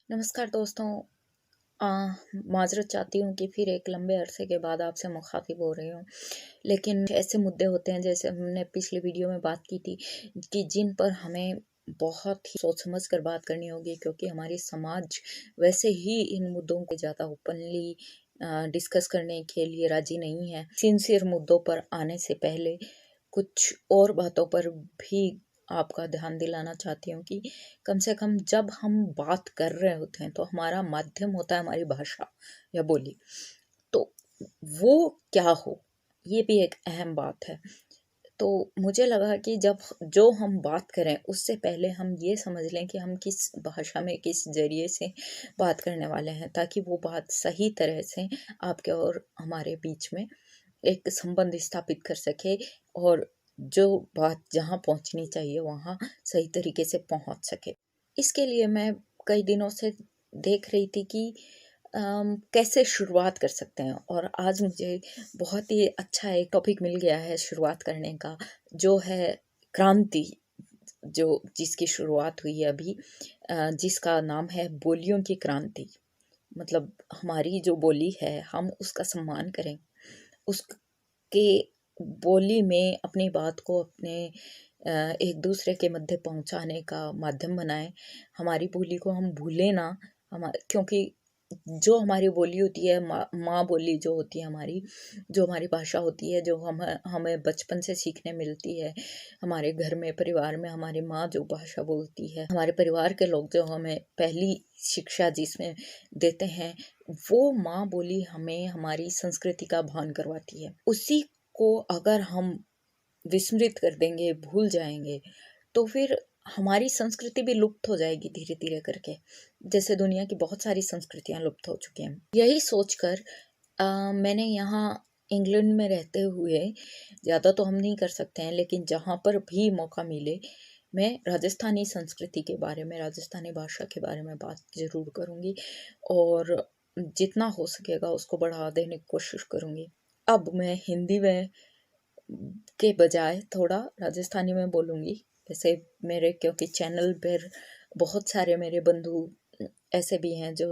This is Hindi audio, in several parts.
नमस्कार दोस्तों। अ, माज़रत चाहती हूँ कि फिर एक लंबे अरसे के बाद आपसे मुखातिब हो रही हूँ। लेकिन ऐसे मुद्दे होते हैं जैसे हमने पिछली वीडियो में बात की थी कि जिन पर हमें बहुत ही सोच समझ कर बात करनी होगी, क्योंकि हमारी समाज वैसे ही इन मुद्दों को ज़्यादा ओपनली डिस्कस करने के लिए राज़ी नहीं है। सिंसियर मुद्दों पर आने से पहले कुछ और बातों पर भी आपका ध्यान दिलाना चाहती हूँ कि कम से कम जब हम बात कर रहे होते हैं तो हमारा माध्यम होता है हमारी भाषा या बोली। तो वो क्या हो, ये भी एक अहम बात है। तो मुझे लगा कि जब जो हम बात करें उससे पहले हम ये समझ लें कि हम किस भाषा में किस ज़रिए से बात करने वाले हैं, ताकि वो बात सही तरह से आपके और हमारे बीच में एक संबंध स्थापित कर सके और जो बात जहाँ पहुँचनी चाहिए वहाँ सही तरीके से पहुँच सके। इसके लिए मैं कई दिनों से देख रही थी कि कैसे शुरुआत कर सकते हैं, और आज मुझे बहुत ही अच्छा एक टॉपिक मिल गया है शुरुआत करने का, जो है क्रांति। जो जिसकी शुरुआत हुई है अभी, जिसका नाम है बोलियों की क्रांति। मतलब हमारी जो बोली है हम उसका सम्मान करें, उसके बोली में अपनी बात को अपने एक दूसरे के मध्य पहुंचाने का माध्यम बनाएं। हमारी बोली को हम भूलें ना। क्योंकि जो हमारी बोली होती है, माँ बोली जो होती है हमारी, जो हमारी भाषा होती है, जो हम हमें बचपन से सीखने मिलती है। हमारे घर में परिवार में हमारी माँ जो भाषा बोलती है, हमारे परिवार के लोग जो हमें पहली शिक्षा जिसमें देते हैं, वो माँ बोली हमें हमारी संस्कृति का भान करवाती है। उसी को अगर हम विस्मृत कर देंगे, भूल जाएंगे, तो फिर हमारी संस्कृति भी लुप्त हो जाएगी धीरे धीरे करके, जैसे दुनिया की बहुत सारी संस्कृतियां लुप्त हो चुकी हैं। यही सोचकर मैंने यहाँ इंग्लैंड में रहते हुए, ज़्यादा तो हम नहीं कर सकते हैं, लेकिन जहाँ पर भी मौका मिले मैं राजस्थानी संस्कृति के बारे में, राजस्थानी भाषा के बारे में बात ज़रूर करूँगी और जितना हो सकेगा उसको बढ़ा देने की कोशिश करूँगी। अब मैं हिंदी में के बजाय थोड़ा राजस्थानी में बोलूँगी। जैसे मेरे, क्योंकि चैनल पर बहुत सारे मेरे बंधु ऐसे भी हैं जो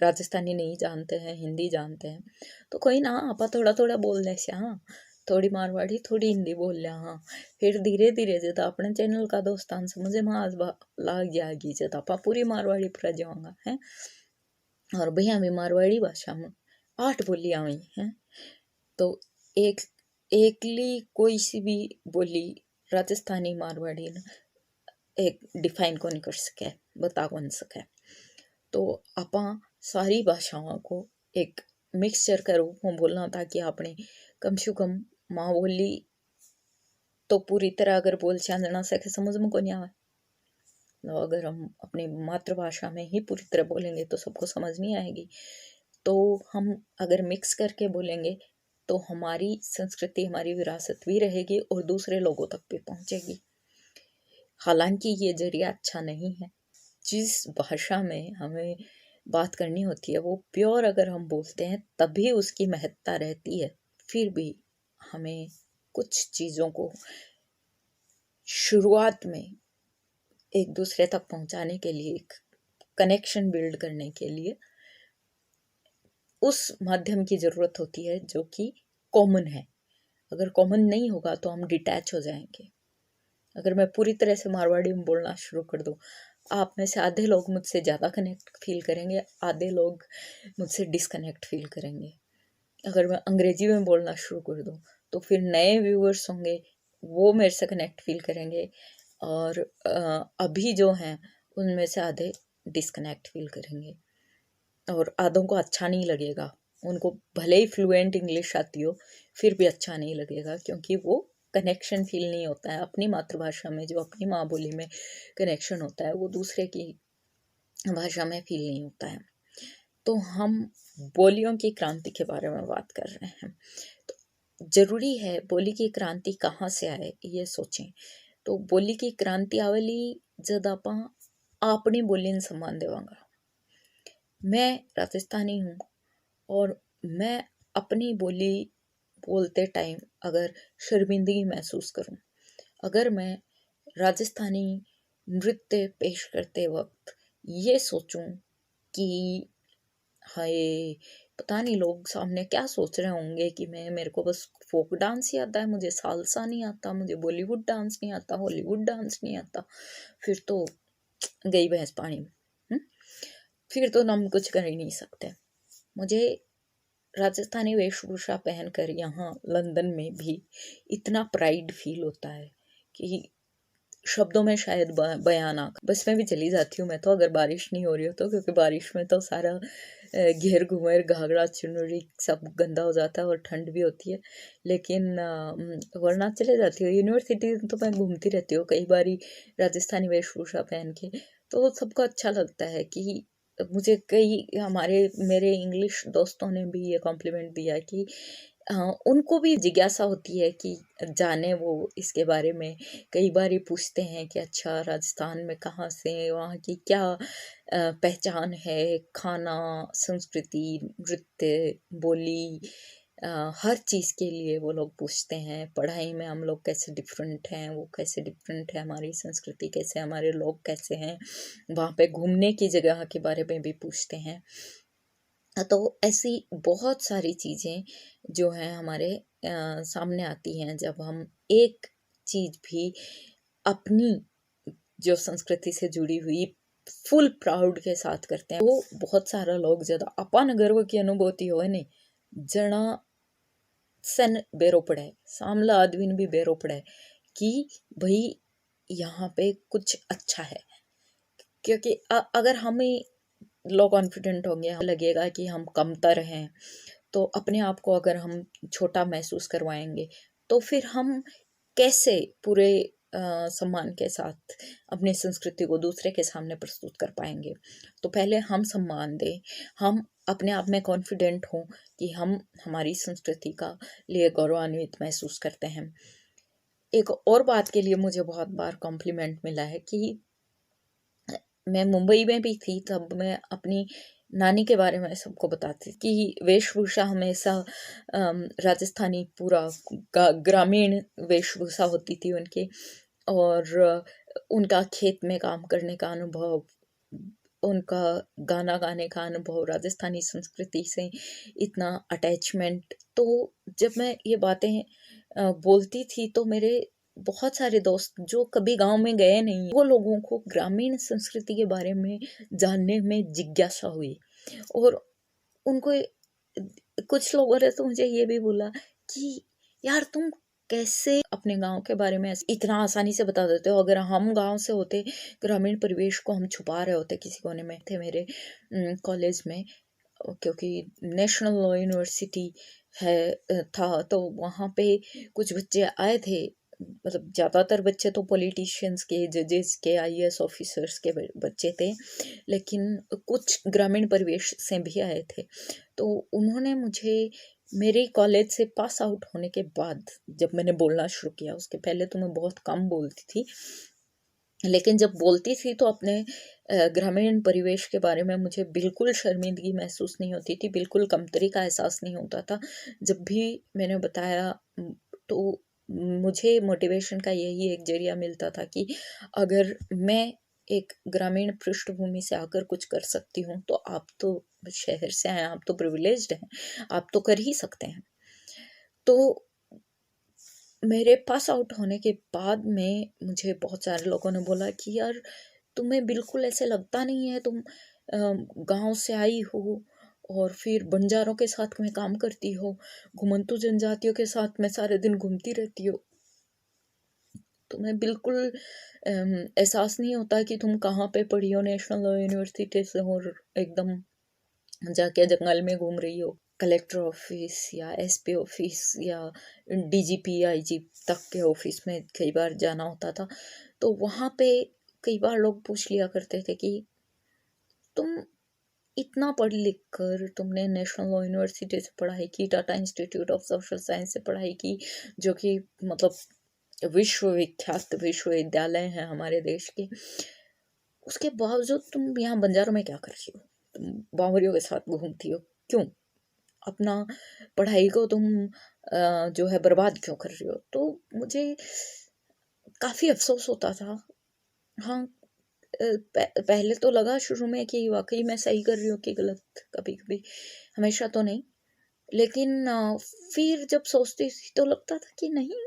राजस्थानी नहीं जानते हैं, हिंदी जानते हैं। तो कोई ना, आपा थोड़ा थोड़ा बोलने से, हाँ, थोड़ी मारवाड़ी थोड़ी हिंदी बोल लिया, हाँ, फिर धीरे धीरे जब अपने चैनल का दोस्तान समझे में आज लाग जाएगी, जब आपा पूरी मारवाड़ी पर जाऊँगा है। और भैया भी मारवाड़ी भाषा में 8 बोलियां हुई हैं। तो एक एकली कोई सी भी बोली राजस्थानी मारवाड़ी न एक डिफाइन को नहीं कर सके, बता कौन सके। तो आपा सारी भाषाओं को एक मिक्सचर के रूप में बोलना, ताकि आपने कम से कम माँ बोली तो पूरी तरह अगर बोल चाल सके समझ में को नहीं आवे। तो अगर हम अपनी मातृभाषा में ही पूरी तरह बोलेंगे तो सबको समझ नहीं आएगी। तो हम अगर मिक्स करके बोलेंगे तो हमारी संस्कृति, हमारी विरासत भी रहेगी और दूसरे लोगों तक भी पहुंचेगी। हालांकि ये जरिया अच्छा नहीं है। जिस भाषा में हमें बात करनी होती है वो प्योर अगर हम बोलते हैं तभी उसकी महत्ता रहती है। फिर भी हमें कुछ चीज़ों को शुरुआत में एक दूसरे तक पहुंचाने के लिए, एक कनेक्शन बिल्ड करने के लिए उस माध्यम की ज़रूरत होती है जो कि कॉमन है। अगर कॉमन नहीं होगा तो हम डिटैच हो जाएंगे। अगर मैं पूरी तरह से मारवाड़ी में बोलना शुरू कर दूँ, आप में से आधे लोग मुझसे ज़्यादा कनेक्ट फील करेंगे, आधे लोग मुझसे डिसकनेक्ट फील करेंगे। अगर मैं अंग्रेजी में बोलना शुरू कर दूँ तो फिर नए व्यूअर्स होंगे, वो मेरे से कनेक्ट फील करेंगे, और अभी जो हैं उनमें से आधे डिसकनेक्ट फील करेंगे, और आधों को अच्छा नहीं लगेगा। उनको भले ही फ्लुएंट इंग्लिश आती हो फिर भी अच्छा नहीं लगेगा, क्योंकि वो कनेक्शन फील नहीं होता है अपनी मातृभाषा में। जो अपनी माँ बोली में कनेक्शन होता है वो दूसरे की भाषा में फील नहीं होता है। तो हम बोलियों की क्रांति के बारे में बात कर रहे हैं। तो जरूरी है बोली की क्रांति कहाँ से आए ये सोचें। तो बोली की क्रांति आवेली जब आप अपनी बोली ने सम्मान देवांगा। मैं राजस्थानी हूँ और मैं अपनी बोली बोलते टाइम अगर शर्मिंदगी महसूस करूँ, अगर मैं राजस्थानी नृत्य पेश करते वक्त ये सोचूं कि हाय, पता नहीं लोग सामने क्या सोच रहे होंगे कि मेरे को बस फ़ोक डांस ही आता है, मुझे साल्सा नहीं आता, मुझे बॉलीवुड डांस नहीं आता, हॉलीवुड डांस नहीं आता। फिर तो गई भैंस पानी में। हुँ? फिर तो हम कुछ कर ही नहीं सकते। मुझे राजस्थानी वेशभूषा पहनकर यहाँ लंदन में भी इतना प्राइड फ़ील होता है कि शब्दों में शायद बयां ना। बस मैं भी चली जाती हूँ मैं तो, अगर बारिश नहीं हो रही हो तो, क्योंकि बारिश में तो सारा घेर घुमेर घाघरा चुनरी सब गंदा हो जाता है और ठंड भी होती है। लेकिन वरना चले जाती हूँ। यूनिवर्सिटी तो मैं घूमती रहती हूँ कई बारी राजस्थानी वेशभूषा पहन के, तो सबको अच्छा लगता है कि मुझे कई हमारे मेरे इंग्लिश दोस्तों ने भी ये कॉम्प्लीमेंट दिया कि उनको भी जिज्ञासा होती है कि जाने वो इसके बारे में। कई बार ये पूछते हैं कि अच्छा राजस्थान में कहाँ से, वहाँ की क्या पहचान है, खाना, संस्कृति, नृत्य, बोली, हर चीज़ के लिए वो लोग पूछते हैं। पढ़ाई में हम लोग कैसे डिफरेंट हैं, वो कैसे डिफरेंट है, हमारी संस्कृति कैसे, हमारे लोग कैसे हैं। वहाँ पे घूमने की जगह के बारे में भी पूछते हैं। तो ऐसी बहुत सारी चीज़ें जो हैं हमारे सामने आती हैं जब हम एक चीज़ भी अपनी जो संस्कृति से जुड़ी हुई फुल प्राउड के साथ करते हैं। वो बहुत सारा लोग ज़्यादा अपन गर्व की अनुभूति होए ने जना सन बेरो पड़े, सामला आदमी भी बेरो पड़े कि भाई यहाँ पे कुछ अच्छा है। क्योंकि अगर हमें लो कॉन्फिडेंट होंगे, हमें लगेगा कि हम कमतर हैं, तो अपने आप को अगर हम छोटा महसूस करवाएंगे तो फिर हम कैसे पूरे सम्मान के साथ अपनी संस्कृति को दूसरे के सामने प्रस्तुत कर पाएंगे। तो पहले हम सम्मान दें, हम अपने आप में कॉन्फिडेंट हों कि हम हमारी संस्कृति का लिए गौरवान्वित महसूस करते हैं। एक और बात के लिए मुझे बहुत बार कॉम्प्लीमेंट मिला है कि मैं मुंबई में भी थी, तब मैं अपनी नानी के बारे में सबको बताती थी कि वेशभूषा हमेशा राजस्थानी पूरा ग्रामीण वेशभूषा होती थी उनकी। और उनका खेत में काम करने का अनुभव, उनका गाना गाने का अनुभव, राजस्थानी संस्कृति से इतना अटैचमेंट। तो जब मैं ये बातें बोलती थी तो मेरे बहुत सारे दोस्त जो कभी गांव में गए नहीं, वो लोगों को ग्रामीण संस्कृति के बारे में जानने में जिज्ञासा हुई। और उनको कुछ लोगों ने तो मुझे ये भी बोला कि यार तुम कैसे अपने गांव के बारे में इतना आसानी से बता देते हो। अगर हम गांव से होते, ग्रामीण परिवेश को हम छुपा रहे होते किसी कोने में थे मेरे कॉलेज में, क्योंकि नेशनल लॉ यूनिवर्सिटी है था, तो वहाँ पे कुछ बच्चे आए थे। मतलब ज़्यादातर बच्चे तो पॉलिटिशियंस के, जजेस के, आईएएस ऑफिसर्स के बच्चे थे, लेकिन कुछ ग्रामीण परिवेश से भी आए थे। तो उन्होंने मुझे मेरे कॉलेज से पास आउट होने के बाद जब मैंने बोलना शुरू किया, उसके पहले तो मैं बहुत कम बोलती थी, लेकिन जब बोलती थी तो अपने ग्रामीण परिवेश के बारे में मुझे बिल्कुल शर्मिंदगी महसूस नहीं होती थी, बिल्कुल कमतरी का एहसास नहीं होता था। जब भी मैंने बताया तो मुझे मोटिवेशन का यही एक ज़रिया मिलता था कि अगर मैं एक ग्रामीण पृष्ठभूमि से आकर कुछ कर सकती हूँ, तो आप तो शहर से हैं, आप तो प्रिविलेज्ड हैं, आप तो कर ही सकते हैं। तो मेरे पास आउट होने के बाद में मुझे बहुत सारे लोगों ने बोला कि यार तुम्हें बिल्कुल ऐसे लगता नहीं है, तुम गांव से आई हो और फिर बंजारों के साथ में काम करती हो, घुमंतू जनजातियों के साथ में सारे दिन घूमती रहती हो, तुम्हें बिल्कुल एहसास नहीं होता कि तुम कहाँ पे पढ़ी हो, नेशनल लॉ यूनिवर्सिटी से, और एकदम जाके जंगल में घूम रही हो। कलेक्टर ऑफिस या एसपी ऑफिस या डीजीपी आईजी तक के ऑफिस में कई बार जाना होता था, तो वहाँ पे कई बार लोग पूछ लिया करते थे कि तुम इतना पढ़ लिख कर तुमने नेशनल लॉ यूनिवर्सिटी से पढ़ाई की, Tata institute of social science से पढ़ाई की, जो कि मतलब विश्वविख्यात विश्वविद्यालय हैं हमारे देश के, उसके बावजूद तुम यहाँ बंजारों में क्या कर रही हो, तुम बावरियों के साथ घूमती हो, क्यों? अपना पढ़ाई को तुम जो है बर्बाद क्यों कर रही हो? तो मुझे काफ़ी अफ़सोस होता था। हाँ, पहले तो लगा शुरू में कि वाक़ई मैं सही कर रही हूँ कि गलत, कभी-कभी, हमेशा तो नहीं। लेकिन फिर जब सोचती थी तो लगता था कि नहीं,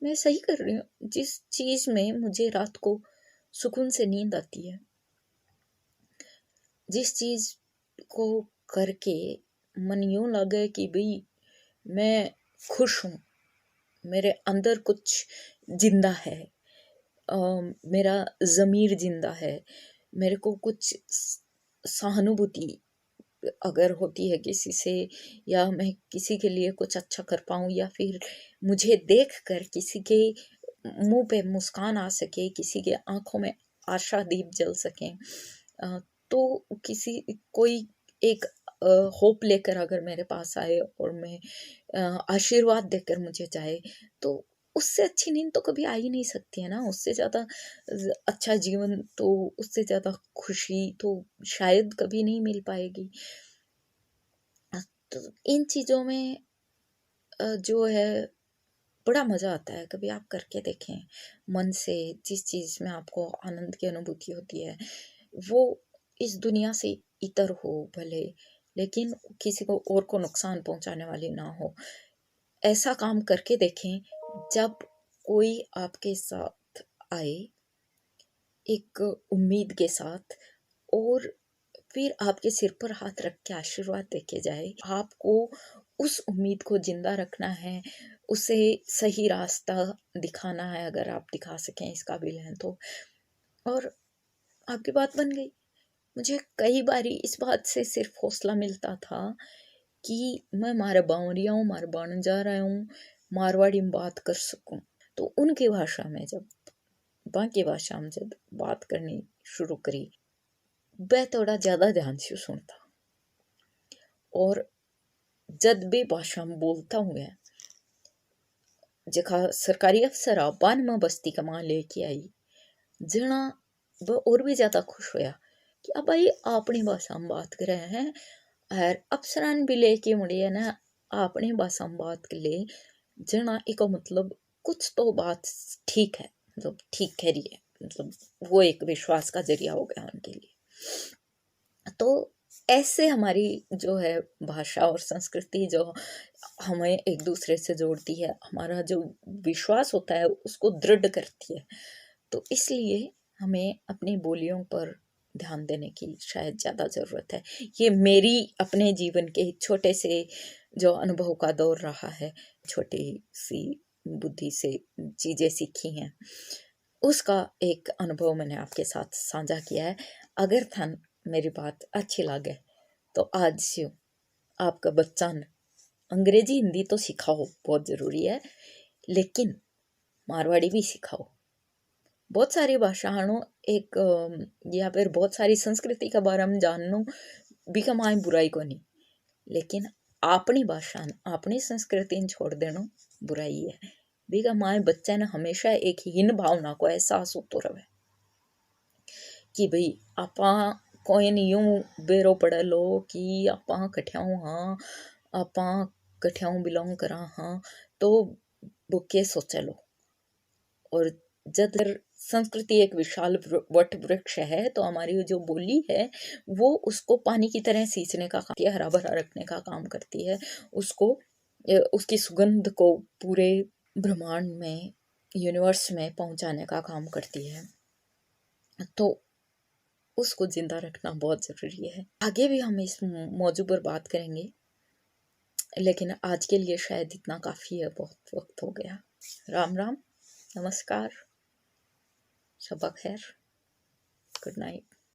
मैं सही कर रही हूँ। जिस चीज़ में मुझे रात को सुकून से नींद आती है, जिस चीज़ को करके मन यूँ लगे कि भई मैं खुश हूँ, मेरे अंदर कुछ ज़िंदा है, अ, मेरा ज़मीर ज़िंदा है, मेरे को कुछ सहानुभूति अगर होती है किसी से, या मैं किसी के लिए कुछ अच्छा कर पाऊँ, या फिर मुझे देखकर किसी के मुँह पे मुस्कान आ सके, किसी के आँखों में आशा दीप जल सकें, तो किसी कोई एक होप लेकर अगर मेरे पास आए और मैं आशीर्वाद देकर मुझे जाए, तो उससे अच्छी नींद तो कभी आ ही नहीं सकती है ना। उससे ज़्यादा अच्छा जीवन, तो उससे ज़्यादा खुशी तो शायद कभी नहीं मिल पाएगी। तो इन चीज़ों में जो है बड़ा मज़ा आता है, कभी आप करके देखें मन से। जिस चीज़ में आपको आनंद की अनुभूति होती है, वो इस दुनिया से इतर हो भले, लेकिन किसी को और को नुकसान पहुंचाने वाली ना हो। ऐसा काम करके देखें, जब कोई आपके साथ आए एक उम्मीद के साथ, और फिर आपके सिर पर हाथ रख के आशीर्वाद देके जाए, आपको उस उम्मीद को जिंदा रखना है, उसे सही रास्ता दिखाना है, अगर आप दिखा सकें, इस काबिल हैं तो। और आपकी बात बन गई। मुझे कई बारी इस बात से सिर्फ हौसला मिलता था कि मैं मारे बावरिया हूँ, मारे बन जा रहा हूँ, मारवाड़ी में बात कर सकूं। तो उनकी भाषा में जब, बाकी भाषा में जब बात करनी शुरू करी, मैं थोड़ा ज़्यादा ध्यान से सुनता, और जब भी भाषा में बोलता हूँ मैं, जखा सरकारी अफसर बान में बस्ती कमा लेके आई, जना वह और भी ज़्यादा खुश होया कि अब भाई अपनी भाषा में बात कर रहे हैं, और अफसरान भी लेके मुड़े है ना, अपनी भाषा में बात कर ले, जना इको मतलब कुछ तो बात ठीक है, मतलब ठीक कह रही है, मतलब वो एक विश्वास का जरिया हो गया उनके लिए। तो ऐसे हमारी जो है भाषा और संस्कृति जो हमें एक दूसरे से जोड़ती है, हमारा जो विश्वास होता है उसको दृढ़ करती है। तो इसलिए हमें अपनी बोलियों पर ध्यान देने की शायद ज़्यादा ज़रूरत है। ये मेरी अपने जीवन के छोटे से जो अनुभव का दौर रहा है, छोटी सी बुद्धि से चीज़ें सीखी हैं, उसका एक अनुभव मैंने आपके साथ साझा किया है। अगर थन मेरी बात अच्छी लगे तो आज से आपका बच्चा न अंग्रेजी हिंदी तो सिखाओ, बहुत ज़रूरी है, लेकिन मारवाड़ी भी सिखाओ। बहुत सारी भाषाओं एक या फिर बहुत सारी संस्कृति के बारे में जाननो भी कमाए बुराई को नहीं, लेकिन अपनी भाषा अपनी संस्कृति न छोड़ देना बुराई है। भी कमाए बच्चे ने हमेशा एक हीन भावना को एहसास होतो रहे कि भाई आपा कोई नहीं यूं बेरो पड़े लो कि आपा कठियाऊं हाँ, आपा कठियाऊं बिलोंग करा हाँ, तो बुके सोचे लो। और जब संस्कृति एक विशाल वट वृक्ष है, तो हमारी जो बोली है वो उसको पानी की तरह सींचने का काम, हरा भरा रखने का काम करती है, उसको उसकी सुगंध को पूरे ब्रह्मांड में, यूनिवर्स में पहुंचाने का काम करती है। तो उसको जिंदा रखना बहुत ज़रूरी है। आगे भी हम इस मौजू पर बात करेंगे, लेकिन आज के लिए शायद इतना काफ़ी है, बहुत वक्त हो गया। राम राम, नमस्कार, शबा खैर, गुड नाइट।